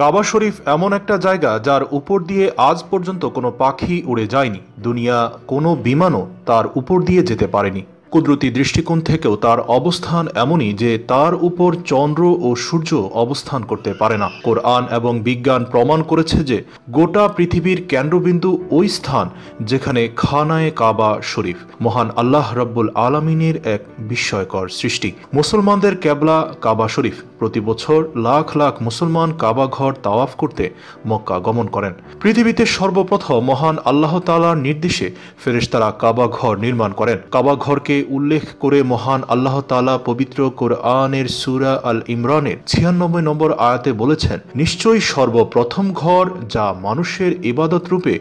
কাবা শরীফ এমন একটা জায়গা যার উপর দিয়ে আজ পর্যন্ত কোনো পাখি উড়ে যায়নি, দুনিয়া কোনো বিমানও তার উপর দিয়ে যেতে পারেনি। কুদরতি দৃষ্টিকোণ থেকেও তার অবস্থান এমনই যে তার উপর চন্দ্র ও সূর্য অবস্থান করতে পারে না। কোরআন এবং বিজ্ঞান প্রমাণ করেছে যে গোটা পৃথিবীর কেন্দ্রবিন্দু ওই স্থান যেখানে খানায়ে কাবা শরীফ। মহান আল্লাহ রাব্বুল আলামিনের এক বিস্ময়কর সৃষ্টি। মুসলমানদের কেবলা কাবা শরীফ। প্রতি বছর লাখ লাখ মুসলমান কাবা ঘর তাওয়াফ করতে মক্কা গমন করেন। পৃথিবীতে সর্বপ্রথম মহান আল্লাহ তাআলার নির্দেশে ফেরেশতারা কাবা ঘর নির্মাণ করেন। কাবা ঘরকে উল্লেখ করে মহান আল্লাহ তাআলা পবিত্র কোরআনের সূরা আল ইমরানের ৯৬ নম্বর আয়াতে বলেছেন, নিশ্চয়ই সর্বপ্রথম ঘর যা মানুষের ইবাদত রূপে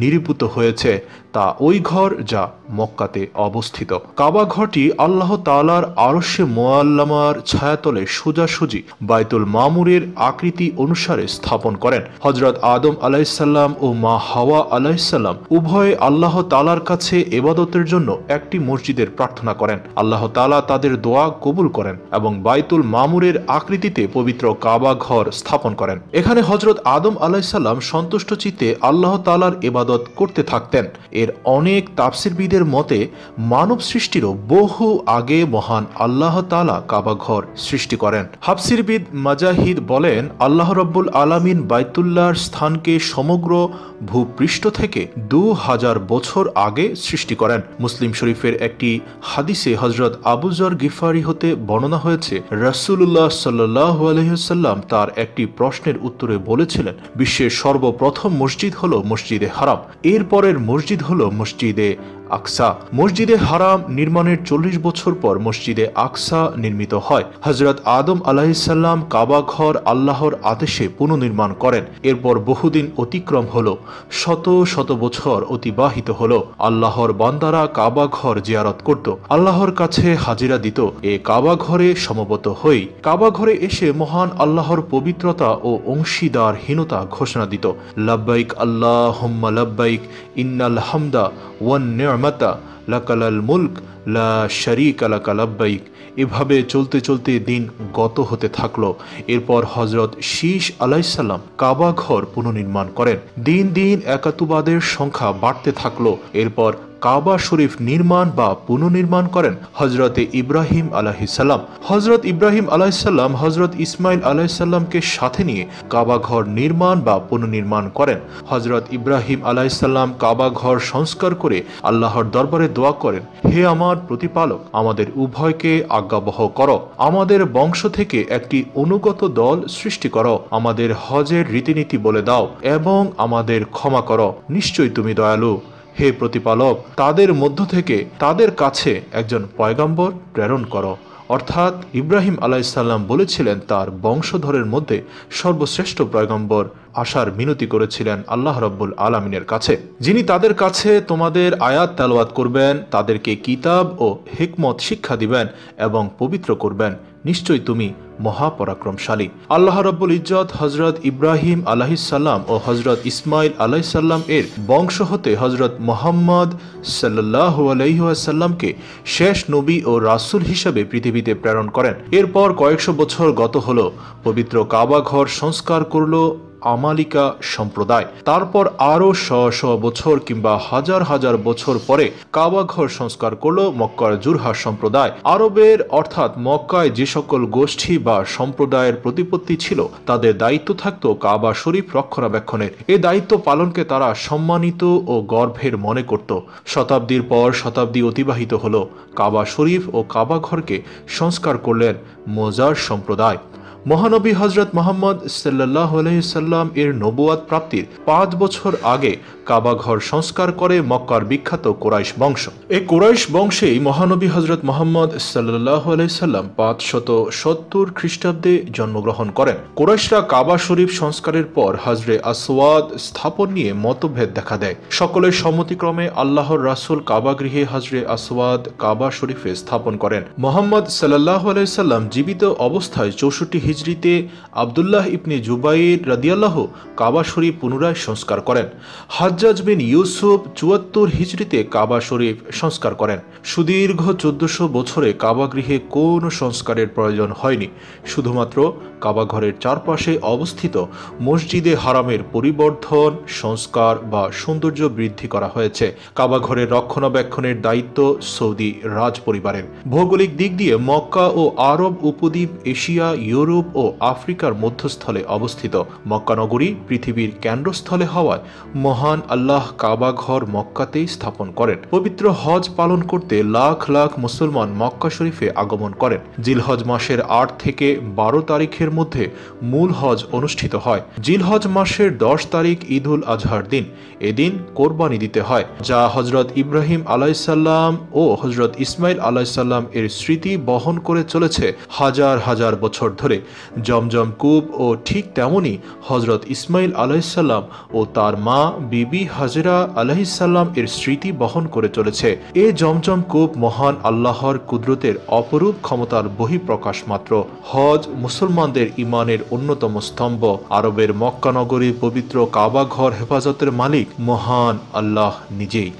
নিরূপিত হয়েছে তা ওই ঘর যা মক্কাতে অবস্থিত। কাবা ঘরটি আল্লাহ তাআলার আরশে মুআল্লামার ছায়াতলে সোজাসুজি বাইতুল মামুরের আকৃতি অনুসারে স্থাপন করেন। হযরত আদম আলাইহিসসালাম ও মা হাওয়া আলাইহিসসালাম উভয়ে আল্লাহ তাআলার কাছে ইবাদতের জন্য একটি মসজিদের প্রার্থনা করেন। আল্লাহ তাআলা তাদের দোয়া কবুল করেন এবং বাইতুল মামুরের আকৃতিতে পবিত্র কাবা ঘর স্থাপন করেন। এখানে হযরত আদম আলাইহিসসালাম সন্তুষ্ট চিত্তে আল্লাহ তাআলার ইবাদত করতে থাকতেন। এর অনেক তাফসীরবিদের মতে মানব সৃষ্টিরও বহু আগে মহান আল্লাহ তাআলা কাবা ঘর সৃষ্টি করেন। তাফসীরবিদ মুজাহিদ বলেন, আল্লাহ রাব্বুল আলামিন বাইতুল্লাহর স্থানকে সমগ্র ভূপৃষ্ঠ থেকে ২০০০ বছর আগে সৃষ্টি করেন। মুসলিম শরীফের একটি হাদিসে হযরত আবু যর গিফারি হতে বর্ণনা হয়েছে, রাসূলুল্লাহ সাল্লাল্লাহু আলাইহি ওয়াসাল্লাম তার একটি প্রশ্নের উত্তরে বলেছিলেন, বিশ্বের সর্বপ্রথম মসজিদ হলো মসজিদে হারাম, এরপরের মসজিদ হলো মসজিদে আকসা। মসজিদে হারাম নির্মাণের ৪০ বছর পর মসজিদে আকসা নির্মিত হয়। হযরত আদম আলাইহিসসালাম কাবা ঘর আল্লাহর আদেশে পুনর্নির্মাণ করেন। এরপর বহুদিন অতিক্রম হলো, শত শত বছর অতিবাহিত হলো। আল্লাহর বান্দারা কাবা ঘর জিয়ারত করত, আল্লাহর কাছে হাজিরা দিত। এ কাবা ঘরে সমবেত হই কাবা ঘরে এসে মহান আল্লাহর পবিত্রতা ও অংশীদারহীনতা ঘোষণা দিত। লাব্বাইক আল্লাহুম্মা লাব্বাইক ইন্নাল হামদা ওয়ান নি'মাতা লাকাল মুলক লা শারীকা লাকা লাব্বাইক। এভাবে চলতে চলতে দিন গত হতে থাকলো। এরপর হযরত শীশ আলাইহিসসালাম কাবা ঘর পুনর্নির্মাণ করেন। দিন দিন একাতুবাদের সংখ্যা বাড়তে থাকলো। এরপর কাবা শরীফ নির্মাণ বা পুনর্নির্মাণ করেন হযরতে ইব্রাহিম আলাইহিসসালাম। হযরত ইব্রাহিম আলাইহিসসালাম হযরত ইসমাইল আলাইহিসসালামকে সাথে নিয়ে কাবা ঘর নির্মাণ বা পুনর্নির্মাণ করেন। হযরত ইব্রাহিম আলাইহিসসালাম কাবা ঘর সংস্কার করে আল্লাহর দরবারে দোয়া করেন, হে আমার প্রতিপালক, আমাদের উভয়কে আজ্ঞাবহ করো, আমাদের বংশ থেকে একটি অনুগত দল সৃষ্টি করো, আমাদের হজের রীতিনীতি বলে দাও এবং আমাদের ক্ষমা করো, নিশ্চয়ই তুমি দয়ালু। হে প্রতিপালক, তাদের মধ্য থেকে তাদের কাছে একজন পয়গম্বর প্রেরণ করো। অর্থাৎ ইব্রাহিম আলাইহিসসালাম বলেছিলেন তার বংশধরের মধ্যে সর্বশ্রেষ্ঠ পয়গম্বর আসার মিনতি করেছিলেন আল্লাহ রাব্বুল আলামিনের কাছে, যিনি তাদের কাছে তোমাদের আয়াত তেলাওয়াত করবেন, তাদেরকে কিতাব ও হিকমত শিক্ষা দিবেন এবং পবিত্র করবেন, নিশ্চয়ই তুমি মহাপরাক্রমশালী। আল্লাহ রাব্বুল ইজ্জত হযরত ইব্রাহিম আলাইহিসসালাম ও হযরত ইসমাইল আলাইহিসসালাম এর বংশ হতে হযরত মুহাম্মদ সাল্লাল্লাহু আলাইহি ওয়াসাল্লামকে শেষ নবী ও রাসূল হিসেবে পৃথিবীতে প্রেরণ করেন। এরপর কয়েকশো বছর গত হলো, পবিত্র কাবা ঘর সংস্কার করলো আমালিকা সম্প্রদায়। তারপর আরো শ বছর কিংবা হাজার হাজার বছর পরে কাবা ঘর সংস্কার করলো মক্কার জুরহা সম্প্রদায়। আরবের অর্থাৎ মক্কায় যে সকল গোষ্ঠী বা সম্প্রদায়ের প্রতিপত্তি ছিল তাদের দায়িত্ব থাকতো কাবা শরীফ রক্ষণাবেক্ষণের। এই দায়িত্ব পালনকে তারা সম্মানিত ও গর্বের মনে করত। শতাব্দীর পর শতাব্দী অতিবাহিত হলো, কাবা শরীফ ও কাবা ঘরকে সংস্কার করলেন মোজার সম্প্রদায়। মহানবী হযরত মুহাম্মদ সাল্লাল্লাহু আলাইহি সাল্লাম এর নবুয়াত প্রাপ্তির ৫ বছর আগে কাবা ঘর সংস্কার করে মক্কার বিখ্যাত কুরাইশ বংশ। এই কুরাইশ বংশেই মহানবী হযরত মুহাম্মদ সাল্লাল্লাহু আলাইহি সাল্লাম ৫৭০ খ্রিস্টাব্দে জন্মগ্রহণ করেন। কুরাইশরা কাবা শরীফ সংস্কারের পর হাজরে আসওয়াদ স্থাপন নিয়ে মতভেদ দেখা দেয়। সকলের সম্মতিক্রমে আল্লাহর রাসূল কাবা গৃহে হাজরে আসওয়াদ কাবা শরীফে স্থাপন করেন। মুহাম্মদ সাল্লাল্লাহু আলাইহি সাল্লাম জীবিত অবস্থায় ৬৪ হিজরিতে আব্দুল্লাহ ইবনে জুবাইর রাদিয়াল্লাহু কাবা শরীফ পুনরায় সংস্কার করেন। হাজ্জাজ বিন ইউসুফ ৭৪ হিজরিতে কাবা শরীফ সংস্কার করেন। সুদীর্ঘ ১৪০০ বছরে কাবা গৃহে কোনো সংস্কারের প্রয়োজন হয়নি, শুধুমাত্র কাবাঘরের চারপাশে অবস্থিত মসজিদে হারামের পরিবর্ধন, সংস্কার বা সৌন্দর্য বৃদ্ধি করা হয়েছে। কাবাঘরের রক্ষণাবেক্ষণের দায়িত্ব সৌদি রাজ পরিবারের। ভৌগোলিক দিক দিয়ে মক্কা ও আরব উপদ্বীপ এশিয়া, ইউরোপ ও আফ্রিকার মধ্যস্থলে অবস্থিত। মক্কা নগরী পৃথিবীর কেন্দ্রস্থলে হওয়ায় মহান আল্লাহ কাবাঘর মক্কাতেই স্থাপন করেন। পবিত্র হজ পালন করতে লাখ লাখ মুসলমান মক্কা শরীফে আগমন করেন। জিলহজ মাসের ৮ থেকে ১২ তারিখের মধ্যে মূল হজ অনুষ্ঠিত হয়। জিলহজ মাসের ১০ তারিখ ঈদুল আজহার দিন। এদিন কোরবানি দিতে হয়, যা হজরত ইব্রাহিম আলাইসাল্লাম ও হজরত ইসমাইল আলাইসাল্লাম এর স্মৃতি বহন করে চলেছে হাজার হাজার বছর ধরে। জমজম কূপ ও ঠিক তেমনি হজরত ইসমাইল আলাইসাল্লাম ও তার মা বিবি হাজরা আলাইসাল্লাম এর স্মৃতি বহন করে চলেছে। এ জমজম কূপ মহান আল্লাহর কুদরতের অপরূপ ক্ষমতার বহিঃপ্রকাশ মাত্র। হজ মুসলমানদের ইমানের অন্যতম স্তম্ভ। আরবের মক্কা নগরীর পবিত্র কাবা ঘর হেফাজতের মালিক মহান আল্লাহ নিজেই।